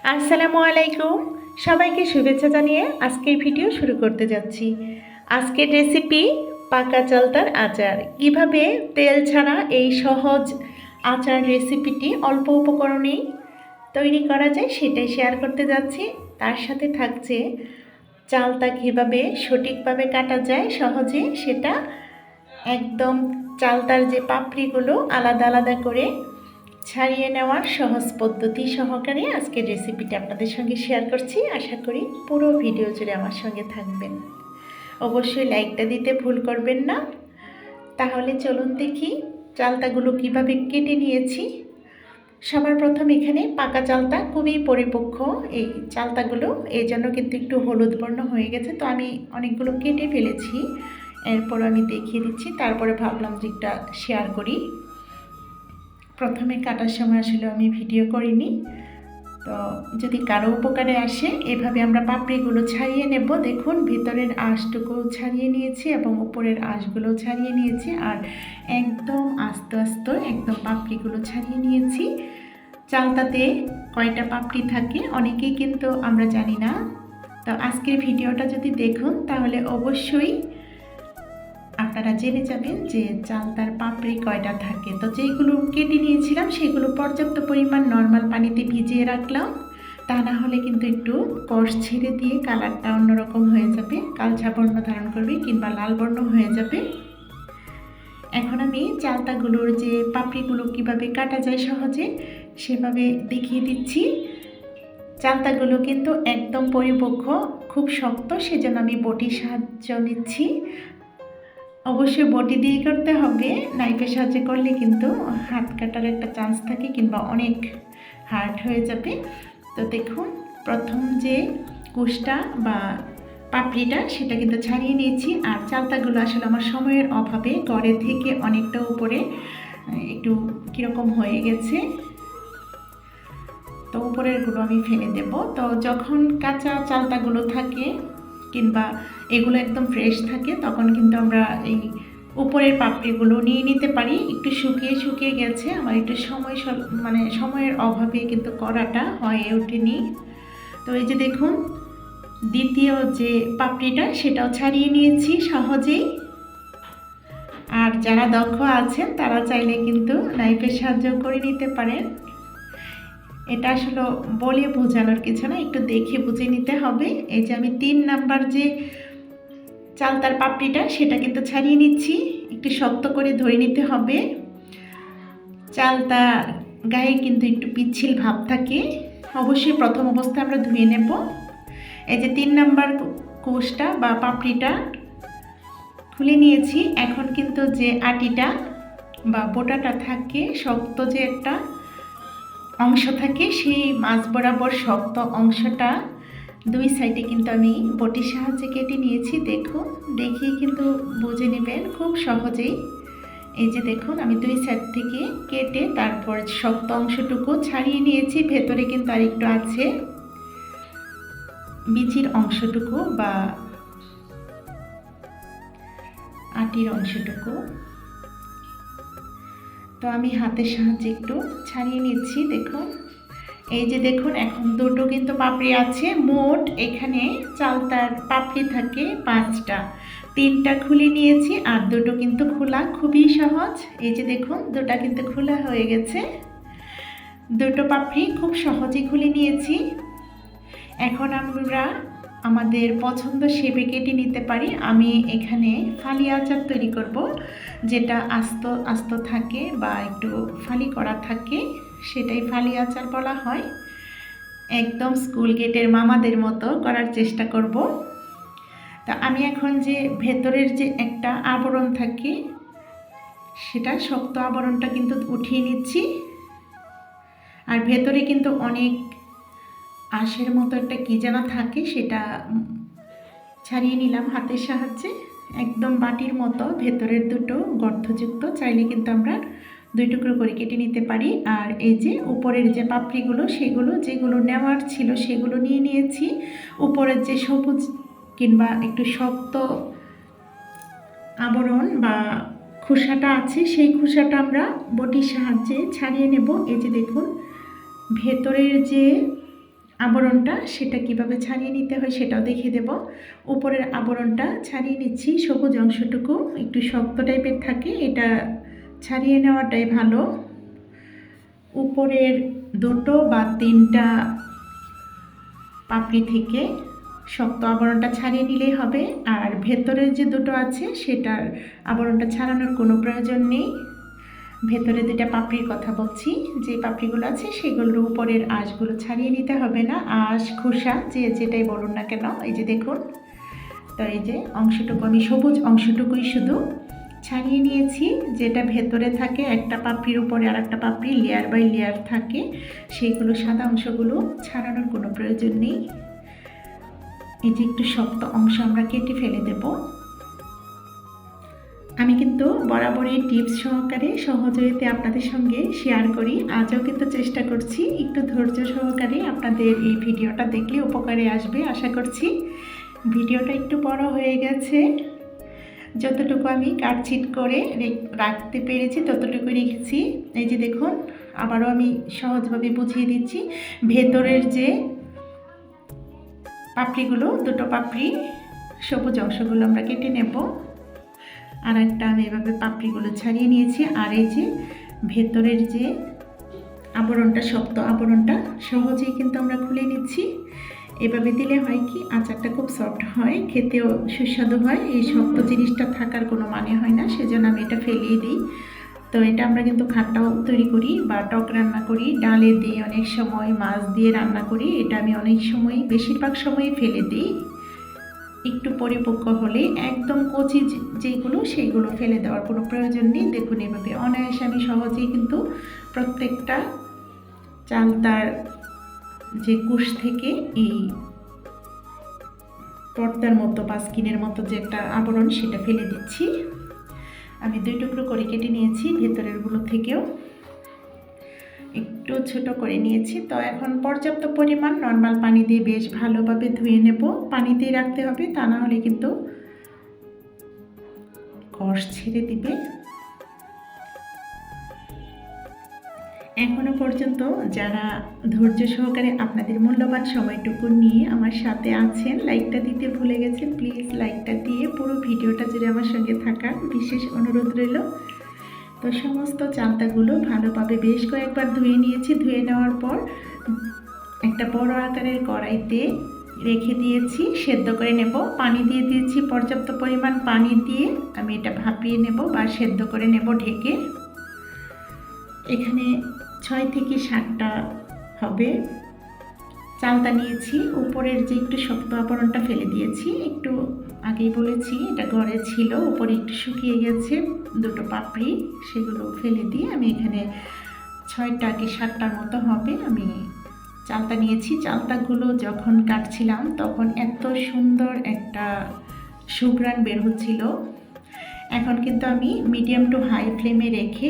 আসসালামু আলাইকুম। সবাইকে শুভেচ্ছা জানিয়ে আজকের ভিডিও শুরু করতে যাচ্ছি। আজকের রেসিপি পাকা চালতার আচার। কিভাবে তেল ছাড়া এই সহজ আচার রেসিপিটি অল্প উপকরণেই তৈরি করা যায় সেটাই শেয়ার করতে যাচ্ছি। তার সাথে থাকছে চালতা কীভাবে সঠিকভাবে কাটা যায় সহজে, সেটা একদম চালতার যে পাপড়িগুলো আলাদা আলাদা করে ছাড়িয়ে নেওয়ার সহজ পদ্ধতি সহকারে আজকের রেসিপিটা আপনাদের সঙ্গে শেয়ার করছি। আশা করি পুরো ভিডিও জুড়ে আমার সঙ্গে থাকবেন। অবশ্যই লাইকটা দিতে ভুল করবেন না। তাহলে চলুন দেখি চালতাগুলো কিভাবে কেটে নিয়েছি। সবার প্রথম এখানে পাকা চালতা, খুবই পরিপক্ক এই চালতাগুলো, এই জন্য কিন্তু একটু হলুদ বর্ণ হয়ে গেছে। তো আমি অনেকগুলো কেটে ফেলেছি, এরপর আমি দেখিয়ে দিচ্ছি। তারপরে ভাবলাম যে একটা শেয়ার করি। প্রথমে কাটার সময় আসলে আমি ভিডিও করিনি, তো যদি কারো উপকারে আসে এভাবে আমরা পাপড়িগুলো ছাড়িয়ে নেব। দেখুন ভিতরের আঁশটুকু ছাড়িয়ে নিয়েছি এবং উপরের আঁশগুলো ছাড়িয়ে নিয়েছি, আর একদম আস্তে আস্তে একদম পাপড়িগুলো ছাড়িয়ে নিয়েছি। চালতাতে কয়টা পাপড়ি থাকে অনেকেই কিন্তু আমরা জানি না। তো আজকের ভিডিওটা যদি দেখুন তাহলে অবশ্যই আপনারা জেনে যাবেন যে চালতার পাপড়ি কয়টা থাকে। তো যেগুলো কেটে নিয়েছিলাম সেগুলো পর্যাপ্ত পরিমাণ নর্মাল পানিতে ভিজিয়ে রাখলাম, তা না হলে কিন্তু একটু কষ ছেড়ে দিয়ে কালারটা অন্যরকম হয়ে যাবে, কালচা বর্ণ ধারণ করবে কিংবা লাল বর্ণ হয়ে যাবে। এখন আমি চালতাগুলোর যে পাপড়িগুলো কিভাবে কাটা যায় সহজে সেভাবে দেখিয়ে দিচ্ছি। চালতাগুলো কিন্তু একদম পরিপক্ক, খুব শক্ত, সেজন্য আমি বটির সাহায্য নিচ্ছি। অবশ্যই বটি দিয়ে করতে হবে, নাইফের সাহায্যে করলে কিন্তু হাত কাটার একটা চান্স থাকে কিংবা অনেক হার্ড হয়ে যাবে। তো দেখুন প্রথম যে কুশটা বা পাপড়িটা সেটা কিন্তু ছাড়িয়ে নিয়েছি। আর চালতাগুলো আসলে আমার সময়ের অভাবে গড়ে থেকে অনেকটা উপরে একটু কীরকম হয়ে গেছে, তো উপরেরগুলো আমি ফেলে দেব। তো যখন কাঁচা চালতাগুলো থাকে কিংবা এগুলো একদম ফ্রেশ থাকে তখন কিন্তু আমরা এই উপরের পাপড়িগুলো নিয়ে নিতে পারি। একটু শুকিয়ে গেছে, আমার একটু সময়ের অভাবে কিন্তু করাটা হয়ে ওঠেনি। তো এই যে দেখুন দ্বিতীয় যে পাপড়িটা সেটাও ছাড়িয়ে নিয়েছি সহজেই। আর যারা দক্ষ আছেন তারা চাইলে কিন্তু নাইফের সাহায্য করে নিতে পারেন। এটা আসলে বলে বোঝানোর কিছু না, একটু দেখে বুঝে নিতে হবে। এই যে আমি 3 নাম্বার যে চালতার পাপড়িটা সেটা কিন্তু ছাড়িয়ে নিচ্ছি, একটু শক্ত করে ধরে নিতে হবে। চালতা গায়ে কিন্তু একটু পিচ্ছিল ভাব থাকে, অবশ্যই প্রথম অবস্থায় আমরা ধুয়ে নেব। এই যে 3 নাম্বার কোষটা বা পাপড়িটা খুলে নিয়েছি। এখন কিন্তু যে আটিটা বা বোটাটা থাকে, শক্ত যে একটা অংশ থাকে, সেই মাছ বরাবর শক্ত অংশটা দুই সাইডে কিন্তু আমি বটির সাহায্যে কেটে নিয়েছি। দেখুন দেখিয়ে কিন্তু বুঝে নেবেন খুব সহজেই। এই যে দেখুন আমি দুই সাইড থেকে কেটে তারপর শক্ত অংশটুকু ছাড়িয়ে নিয়েছি। ভেতরে কিন্তু আর একটু আছে বিচির অংশটুকু বা আটির অংশটুকু, তো আমি হাতের সাহায্যে একটু ছাড়িয়ে নিচ্ছি। দেখুন এই যে দেখুন এখন দুটো কিন্তু পাপড়ি আছে। মোট এখানে চালতার পাপড়ি থাকে 5টা, 3টা খুলে নিয়েছি আর দুটো কিন্তু খোলা, খুবই সহজ। এই যে দেখুন দুটো কিন্তু খোলা হয়ে গেছে, দুটো পাপড়ি খুব সহজে খুলে নিয়েছি। এখন আমরা আমাদের পছন্দ শেপে কেটে নিতে পারি। আমি এখানে ফালি আচার তৈরি করব, যেটা আস্ত আস্ত থাকে বা একটু ফালি করা থাকে, সেটাই ফালি আচার বলা হয়। একদম স্কুল গেটের মামাদের মতো করার চেষ্টা করব। তা আমি এখন যে ভেতরের যে একটা আবরণ থাকে সেটা শক্ত আবরণটা কিন্তু উঠিয়ে নিচ্ছি। আর ভেতরে কিন্তু অনেক আঁশের মতো একটা কী যেন থাকে, সেটা ছাড়িয়ে নিলাম হাতের সাহায্যে। একদম বাটির মতো ভেতরের দুটো গর্তযুক্ত, চাইলে কিন্তু আমরা 2 টুকরো করে কেটে নিতে পারি। আর এই যে উপরের যে পাপড়িগুলো সেগুলো যেগুলো নেওয়ার ছিল সেগুলো নিয়ে নিয়েছি। উপরের যে সবুজ কিংবা একটু শক্ত আবরণ বা খোসাটা আছে সেই খোসাটা আমরা বটির সাহায্যে ছাড়িয়ে নেব। এই যে দেখুন ভেতরের যে আবরণটা সেটা কিভাবে ছাড়িয়ে নিতে হয় সেটাও দেখিয়ে দেব। উপরের আবরণটা ছাড়িয়ে নিচ্ছি, সবুজ অংশটুকু একটু শক্ত টাইপের থাকে, এটা ছাড়িয়ে নেওয়াটাই ভালো। উপরের 2 বা 3টা পাপড়ি থেকে শক্ত আবরণটা ছাড়িয়ে নিলেই হবে, আর ভেতরের যে 2টো আছে সেটার আবরণটা ছাড়ানোর কোনো প্রয়োজন নেই। ভেতরে 2টা পাপড়ির কথা বলছি, যে পাপড়িগুলো আছে সেগুলোর উপরের আঁশগুলো ছাড়িয়ে নিতে হবে না, আঁশ খোসা যে যেটাই বলুন না কেন। এই যে দেখুন, তো এই যে অংশটুকু আমি সবুজ অংশটুকুই শুধু ছাড়িয়ে নিয়েছি, যেটা ভেতরে থাকে একটা পাপড়ির উপরে আর একটা পাপড়ি লেয়ার বাই লেয়ার থাকে, সেইগুলো সাদা অংশগুলো ছাড়ানোর কোনো প্রয়োজন নেই। এই যে একটু শক্ত অংশ আমরা কেটে ফেলে দেব। আমি কিন্তু বরাবরই টিপস সহকারে সহযোগিতা আপনাদের সঙ্গে শেয়ার করি, আজও কিন্তু চেষ্টা করছি একটু ধৈর্য সহকারে আপনাদের এই ভিডিওটা দেখলে উপকারে আসবে আশা করছি। ভিডিওটা একটু বড় হয়ে গেছে, যতটুকু আমি কাটছিট করে রাখতে পেরেছি ততটুকু রেখেছি। এই যে দেখুন, আবারও আমি সহজভাবে বুঝিয়ে দিচ্ছি। ভেতরের যে পাপড়িগুলো, 2টো পাপড়ি সবুজ অংশগুলো আমরা কেটে নেব, আর একটা আমি এভাবে পাপড়িগুলো ছাড়িয়ে নিয়েছি। আর এই যে ভেতরের যে আবরণটা, শক্ত আবরণটা সহজেই কিন্তু আমরা খুলে নিচ্ছি। এভাবে দিলে হয় কি, আচারটা খুব সফট হয়, খেতেও সুস্বাদু হয়। এই শক্ত জিনিসটা থাকার কোনো মানে হয় না, সেজন্য আমি এটা ফেলিয়ে দিই। তো এটা আমরা কিন্তু খাট্টাও তৈরি করি বা টক রান্না করি, ডালে দিই, অনেক সময় মাছ দিয়ে রান্না করি। এটা আমি অনেক সময়, বেশিরভাগ সময়ই ফেলে দিই। একটু পরিপক্ক হলে একদম কচি যেগুলো সেইগুলো ফেলে দেওয়ার কোনো প্রয়োজন নেই। দেখুন এভাবে অনায়াসে আমি সহজেই কিন্তু প্রত্যেকটা চালতার যে কুশ থেকে এই পর্দার মতো বা স্কিনের মতো যে একটা আবরণ সেটা ফেলে দিচ্ছি। আমি 2 টুকরো করে কেটে নিয়েছি, ভেতরেরগুলো থেকেও একটু ছোট করে নিয়েছি। তো এখন পর্যাপ্ত পরিমাণ নর্মাল পানি দিয়ে বেশ ভালোভাবে ধুয়ে নেব। পানি দিয়ে রাখতে হবে, তা না হলে কিন্তু কষ ছেড়ে দিবে। এখনো পর্যন্ত যারা ধৈর্য সহকারে আপনাদের মূল্যবান সময়টুকু নিয়ে আমার সাথে আছেন, লাইকটা দিতে ভুলে গেছেন, প্লিজ লাইকটা দিয়ে পুরো ভিডিওটা জুড়ে আমার সঙ্গে থাকার বিশেষ অনুরোধ রইল। তো সমস্ত চালতাগুলো ভালোভাবে বেশ কয়েকবার ধুয়ে নিয়েছি। ধুয়ে নেওয়ার পর একটা বড় আকারের কড়াইতে রেখে দিয়েছি, সেদ্ধ করে নেব। পানি দিয়ে দিয়েছি, পর্যাপ্ত পরিমাণ পানি দিয়ে আমি এটা ভাপিয়ে নেব বা সেদ্ধ করে নেব ঢেকে। এখানে 6 থেকে 7টা হবে চালতা নিয়েছি। উপরের যে একটু শক্ত আবরণটা ফেলে দিয়েছি, একটু আগেই বলেছি এটা ঘরে ছিল, উপরে একটু শুকিয়ে গেছে 2টো পাপড়ি, সেগুলো ফেলে দিয়ে আমি এখানে 6টা কি 7টার মতো হবে আমি চালতা নিয়েছি। চালতাগুলো যখন কাটছিলাম তখন এত সুন্দর একটা সুঘ্রাণ বের হচ্ছিল। এখন কিন্তু আমি মিডিয়াম টু হাই ফ্লেমে রেখে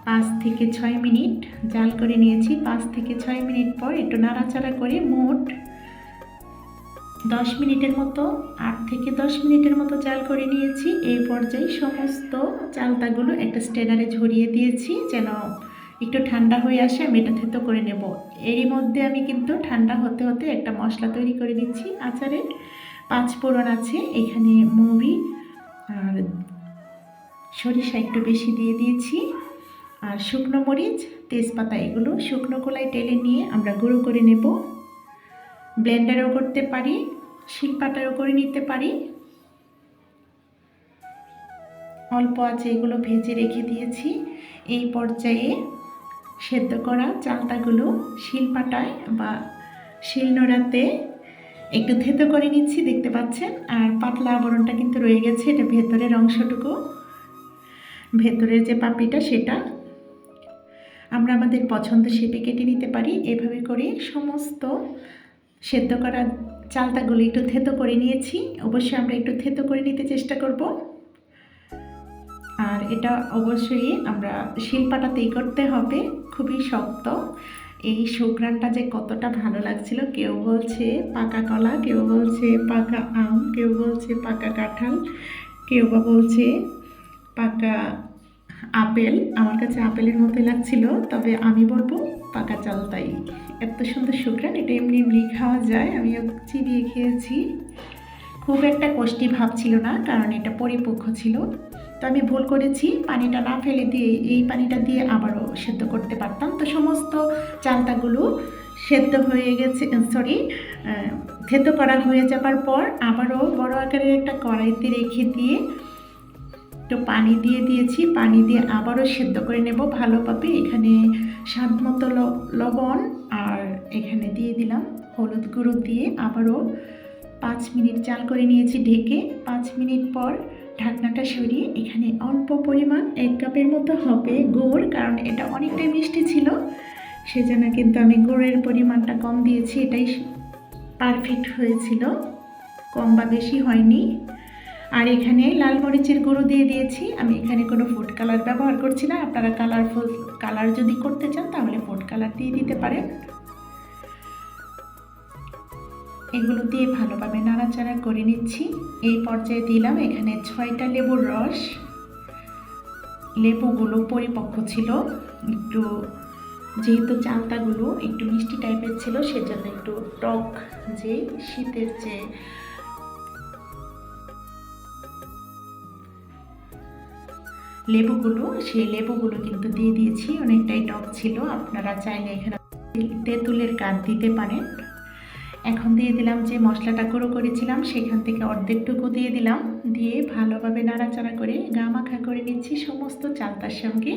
5 থেকে 6 মিনিট জাল করে নিয়েছি। 5 থেকে 6 মিনিট পর একটু নাড়াচাড়া করে মোট 10 মিনিটের মতো, 8 থেকে 10 মিনিটের মতো জাল করে নিয়েছি। এই পর্যায়ে সমস্ত চালতাগুলো একটা স্ট্রেনারে ঝরিয়ে দিয়েছি যেন একটু ঠান্ডা হয়ে আসে, আমি এটা থেতো করে নেব। এরই মধ্যে আমি কিন্তু ঠান্ডা হতে হতে একটা মশলা তৈরি করে নিচ্ছি। আচারে 5 ফোড়ন আছে, এখানে মৌরি আর সরিষা একটু বেশি দিয়ে দিয়েছি, আর শুকনো মরিচ, তেজপাতা, এগুলো শুকনো খোলায় টেলে নিয়ে আমরা গুঁড়ো করে নেব। ব্লেন্ডারেও করতে পারি, শিলপাটায়ও করে নিতে পারি। অল্প আছে এগুলো ভেজে রেখে দিয়েছি। এই পর্যায়ে সেদ্ধ করা চালতাগুলো শিলপাটায় বা শিলনোড়াতে একটু থেতো করে নিচ্ছি, দেখতে পাচ্ছেন। আর পাতলা আবরণটা কিন্তু রয়ে গেছে, এটা ভেতরের অংশটুকু, ভেতরের যে পাপড়িটা সেটা আমরা আমাদের পছন্দ শেপে কেটে নিতে পারি। এভাবে করে সমস্ত সেদ্ধ করা চালতাগুলো একটু থেতো করে নিয়েছি। অবশ্যই আমরা একটু থেতো করে নিতে চেষ্টা করব, আর এটা অবশ্যই আমরা শিলপাটাতেই করতে হবে, খুবই শক্ত। এই সুঘ্রাণটা যে কতটা ভালো লাগছিল, কেউ বলছে পাকা কলা, কেউ বলছে পাকা আম, কেউ বলছে পাকা কাঁঠাল, কেউ বা বলছে পাকা আপেল। আমার কাছে আপেলের মতোই লাগছিল, তবে আমি বলবো পাকা চালতাই এত সুন্দর সুঘ্রাণ, এটা এমনি এমনি খাওয়া যায়। আমিও চিবিয়ে খেয়েছি। খুব একটা কষ্টি ভাব ছিল না, কারণ এটা পরিপক্ক ছিল। তো আমি ভুল করেছি, পানিটা না ফেলে দিয়ে এই পানিটা দিয়ে আবারও সেদ্ধ করতে পারতাম। তো সমস্ত চালতাগুলো সেদ্ধ হয়ে গেছে, সেদ্ধ করা হয়ে যাবার পর আবারও বড় আকারের একটা কড়াইতে রেখে দিয়ে একটু পানি দিয়ে দিয়েছি। পানি দিয়ে আবারও সেদ্ধ করে নেব ভালোভাবে। এখানে স্বাদ মতো লবণ আর এখানে দিয়ে দিলাম হলুদ গুঁড়ো দিয়ে আবারও 5 মিনিট জাল করে নিয়েছি ঢেকে। 5 মিনিট পর ঢাকনাটা সরিয়ে এখানে অল্প পরিমাণ 1 কাপের মতো হবে গুড়, কারণ এটা অনেকটাই মিষ্টি ছিল, সেজন্য কিন্তু আমি গুড়ের পরিমাণটা কম দিয়েছি। এটাই পারফেক্ট হয়েছিল, কম বা বেশি হয়নি। আর এখানে লাল মরিচের গুঁড়ো দিয়ে দিয়েছি। আমি এখানে কোনো ফুড কালার ব্যবহার করছি না, আপনারা কালারফুল কালার যদি করতে চান তাহলে ফুড কালার দিয়ে দিতে পারেন। এগুলো দিয়ে ভালোভাবে নাড়াচাড়া করে নিচ্ছি। এই পর্যায়ে দিলাম এখানে 6টা লেবুর রস। লেবুগুলো পরিপক্ক ছিল, একটু যেহেতু চালতাগুলো একটু মিষ্টি টাইপের ছিল, সেজন্য একটু টক, যে শীতের যে লেবুগুলো, সেই লেবুগুলো কিন্তু দিয়ে দিয়েছি। অনেকটাই টক ছিল, আপনারা চাইলে এখানে তেঁতুলের কাঠ দিতে পারেন। এখন দিয়ে দিলাম যে মশলাটা গুঁড়ো করেছিলাম, সেখান থেকে অর্ধেকটুকু দিয়ে দিলাম। দিয়ে ভালোভাবে নাড়াচাড়া করে গা মাখা করে নিচ্ছি সমস্ত চালতার সঙ্গে।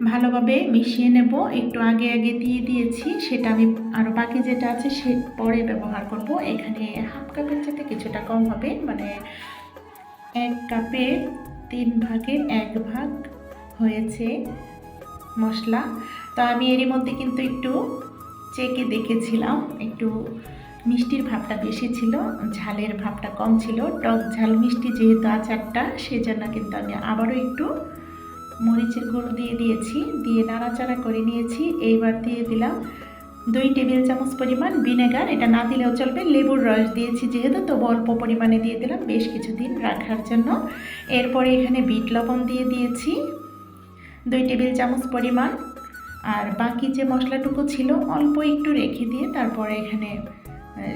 ভালোভাবে মিশিয়ে নেব। একটু আগে আগে দিয়ে দিয়েছি, সেটা আমি আরও বাকি যেটা আছে সে পরে ব্যবহার করব। এখানে হাফ কাপের চাইতে কিছুটা কম হবে, মানে 1 কাপের 3 ভাগের 1 ভাগ হয়েছে মশলা। তো আমি এরই মধ্যে কিন্তু একটু চেকে দেখেছিলাম, একটু মিষ্টির ভাবটা বেশি ছিল, ঝালের ভাবটা কম ছিল। টক ঝাল মিষ্টি যেহেতু আচারটা, সেজন্য কিন্তু আমি আবারও একটু মরিচের গুঁড়ো দিয়ে দিয়েছি। দিয়ে নাড়াচাড়া করে নিয়েছি। এইবার দিয়ে দিলাম 2 টেবিল চামচ পরিমাণ ভিনেগার। এটা না দিলেও চলবে, লেবুর রস দিয়েছি যেহেতু, তো অল্প পরিমাণে দিয়ে দিলাম বেশ কিছুদিন রাখার জন্য। এরপরে এখানে বিট লবণ দিয়ে দিয়েছি 2 টেবিল চামচ পরিমাণ। আর বাকি যে মশলাটুকু ছিল অল্প একটু রেখে দিয়ে তারপরে এখানে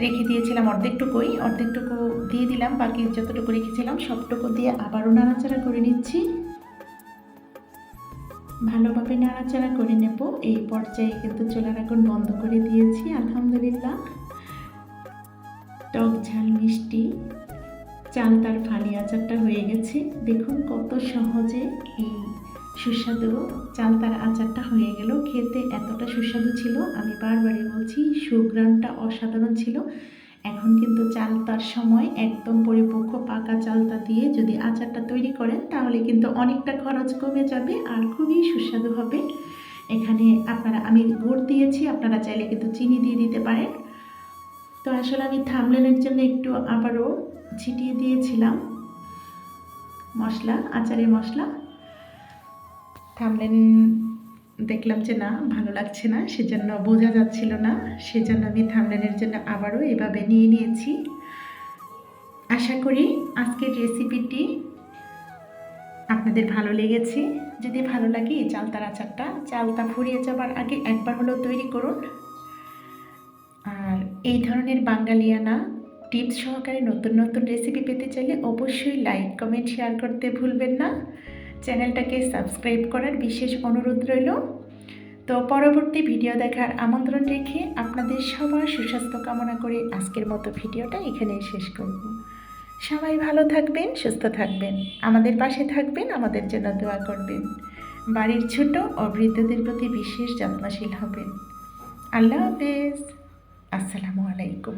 রেখে দিয়েছিলাম অর্ধেকটুকু দিয়ে দিলাম। বাকি যতটুকু রেখেছিলাম সবটুকু দিয়ে আবারও নাড়াচাড়া করে নিচ্ছি। ভালোভাবে নাড়াচাড়া করে নেব। এই পর্যায়ে কিন্তু চুলার আগুন বন্ধ করে দিয়েছি। আলহামদুলিল্লাহ, টক ঝাল মিষ্টি চালতার ফালি আচারটা হয়ে গেছে। দেখুন কত সহজে এই সুস্বাদু চালতার আচারটা হয়ে গেল। খেতে এতটা সুস্বাদু ছিল, আমি বারবারই বলছি, সুঘ্রাণটা অসাধারণ ছিল। এখন কিন্তু চালতার সময় একদম পরিপক্ক পাকা চালতা দিয়ে যদি আচারটা তৈরি করেন তাহলে কিন্তু অনেকটা খরচ কমে যাবে আর খুবই সুস্বাদু হবে। এখানে আমি গুড় দিয়েছি, আপনারা চাইলে কিন্তু চিনি দিয়ে দিতে পারেন। তো আসলে আমি থামলেনের জন্য একটু আবারও ছিটিয়ে দিয়েছিলাম মশলা, আচারের মশলা। থামলেন দেখলাম যে না, ভালো লাগছে না, সেজন্য বোঝা যাচ্ছিল না, সেজন্য আমি থামলেনের জন্য আবারও এভাবে নিয়ে নিয়েছি। আশা করি আজকের রেসিপিটি আপনাদের ভালো লেগেছে। যদি ভালো লাগে এই চালতার আচারটা চালতা ফুরিয়ে যাবার আগে একবার হলেও তৈরি করুন। আর এই ধরনের বাঙালিয়ানা টিপস সহকারে নতুন নতুন রেসিপি পেতে চাইলে অবশ্যই লাইক, কমেন্ট, শেয়ার করতে ভুলবেন না। চ্যানেলটাকে সাবস্ক্রাইব করার বিশেষ অনুরোধ রইল। তো পরবর্তী ভিডিও দেখার আমন্ত্রণ রেখে আপনাদের সবার সুস্বাস্থ্য কামনা করে আজকের মতো ভিডিওটা এখানেই শেষ করব। সবাই ভালো থাকবেন, সুস্থ থাকবেন, আমাদের পাশে থাকবেন, আমাদের জন্য দোয়া করবেন। বাড়ির ছোট ও বৃদ্ধদের প্রতি বিশেষ যত্নশীল হবেন। আল্লাহ হাফেজ। আসসালামু আলাইকুম।